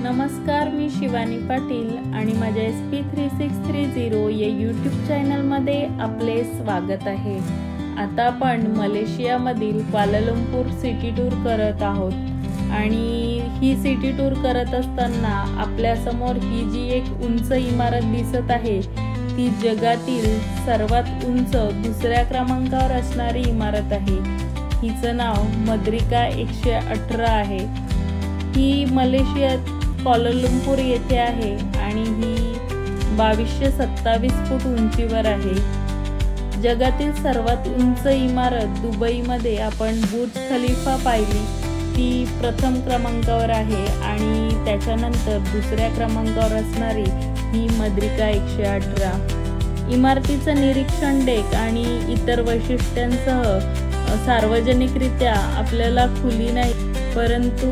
नमस्कार, मी शिवानी पाटील आणि माझ्या SP3630 या यूट्यूब चॅनलमध्ये आपले स्वागत आहे। आता आपण मलेशियामधील क्वालालंपूर सिटी टूर करत आहोत आणि ही सिटी टूर करत असताना आपल्या समोर ही जी एक उंच इमारत दिसत आहे ती जगातील सर्वात उंच दुसऱ्या क्रमांकावर असणारी इमारत आहे। हिचं नाव मद्रिका 118 आहे। ही मलेशियात क्वालालंपूर येथे आहे आणि ही 2227 फूट उंचीवर आहे। जगातील सर्वात उंच इमारत दुबईमध्ये आपण बुर्ज खलिफा पाहिली, ती प्रथम क्रमांकावर आहे आणि त्याच्यानंतर दुसऱ्या क्रमांकावर असणारी ही मद्रिका 118। इमारतीचं निरीक्षण डेक आणि इतर वैशिष्ट्यांसह सार्वजनिकरित्या आपल्याला खुली नाही, परंतु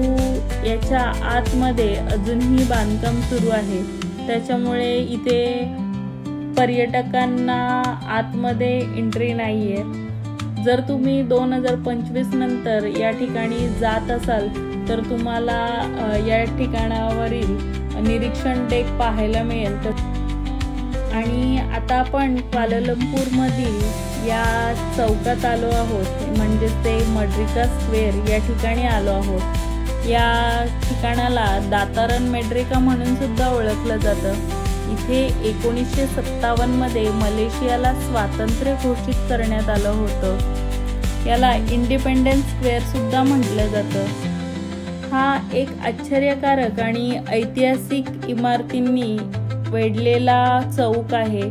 याच्या आतमध्ये अजूनही बांधकाम सुरू आहे। त्याच्यामुळे इथे पर्यटकांना आतमध्ये एंट्री नाहीये। जर तुम्ही 2025 नंतर या ठिकाणी जात असाल तर तुम्हाला या ठिकाणावरील निरीक्षण डेक पाहायला मिळेल। आणि आता आपण क्वालालंपूरमधील या चौकात आलो आहोत, म्हणजे ते मद्रिका स्क्वेअर या ठिकाणी आलो आहोत। या ठिकाणाला दातारन मद्रिका म्हणून सुद्धा ओळखलं जातं। इथे 1957 मध्ये मलेशियाला स्वातंत्र्य घोषित करण्यात आलं होतं। याला इंडिपेंडन्स स्क्वेअर सुद्धा म्हटलं जातं। हा एक आश्चर्यकारक आणि ऐतिहासिक इमारतींनी वेढलेला चौक आहे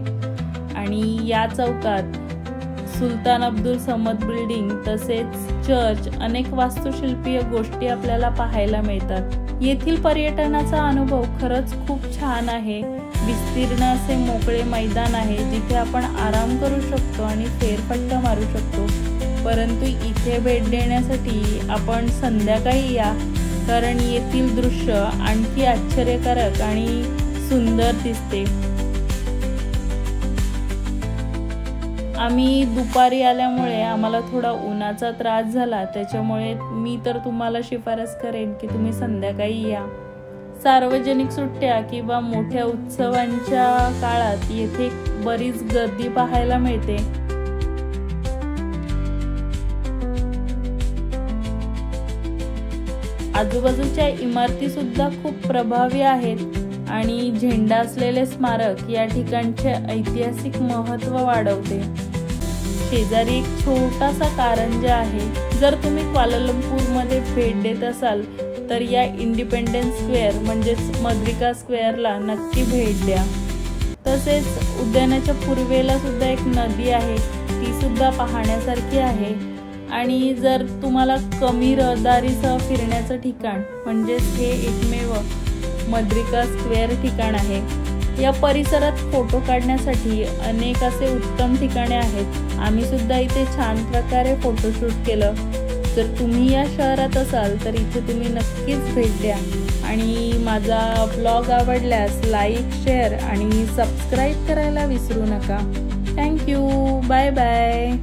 आणि या चौकात सुलतान अब्दुल समद बिल्डिंग तसेच चर्च, अनेक वास्तुशिल्पीय गोष्टी आपल्याला पाहायला मिळतात। येथील पर्यटनाचा अनुभव खरंच खूप छान आहे। विस्तीर्ण असे मोकळे मैदान आहे जिथे आपण आराम करू शकतो आणि फेरफटका मारू शकतो। परंतु इथे भेट देण्यासाठी आपण संध्याकाळी या, कारण येथील दृश्य आणखी आश्चर्यकारक आणि सुंदर दिसते। आम्ही दुपारी आल्यामुळे आम्हाला थोडा उन्हाचा त्रास झाला, त्याच्यामुळे मी तर तुम्हाला शिफारस करेन की तुम्ही संध्याकाळी या। सार्वजनिक सुट्ट्या किंवा मोठ्या उत्सवांच्या काळात येथे बरीच गर्दी पाहायला मिळते। आजूबाजूच्या इमारती सुद्धा खूप प्रभावी आहेत आणि झेंडा असलेले स्मारक या ठिकाणचे ऐतिहासिक महत्त्व वाढवते। शेजारी एक छोटासा कारंजा आहे। जर तुम्ही क्वालालंपूरमध्ये भेट देत असाल तर या इंडिपेंडन्स स्क्वेअर म्हणजेच मद्रिका स्क्वेअरला नक्की भेट द्या। तसेच उद्यानाच्या पूर्वेला सुद्धा एक नदी आहे, ती सुद्धा पाहण्यासारखी आहे। आणि जर तुम्हाला कमी रहदारीसह फिरण्याचं ठिकाण म्हणजेच हे एकमेव मद्रिका स्क्वेअर ठिकाण आहे। या परिसरात फोटो काढण्यासाठी अनेक असे उत्तम ठिकाणे आहेत। आम्ही सुद्धा इथे छान प्रकारे फोटोशूट केलं। जर तुम्ही या शहरात असाल तर इथे तुम्ही नक्कीच भेट द्या आणि माझा ब्लॉग आवडल्यास लाईक, शेअर आणि सबस्क्राईब करायला विसरू नका। Thank you, bye bye.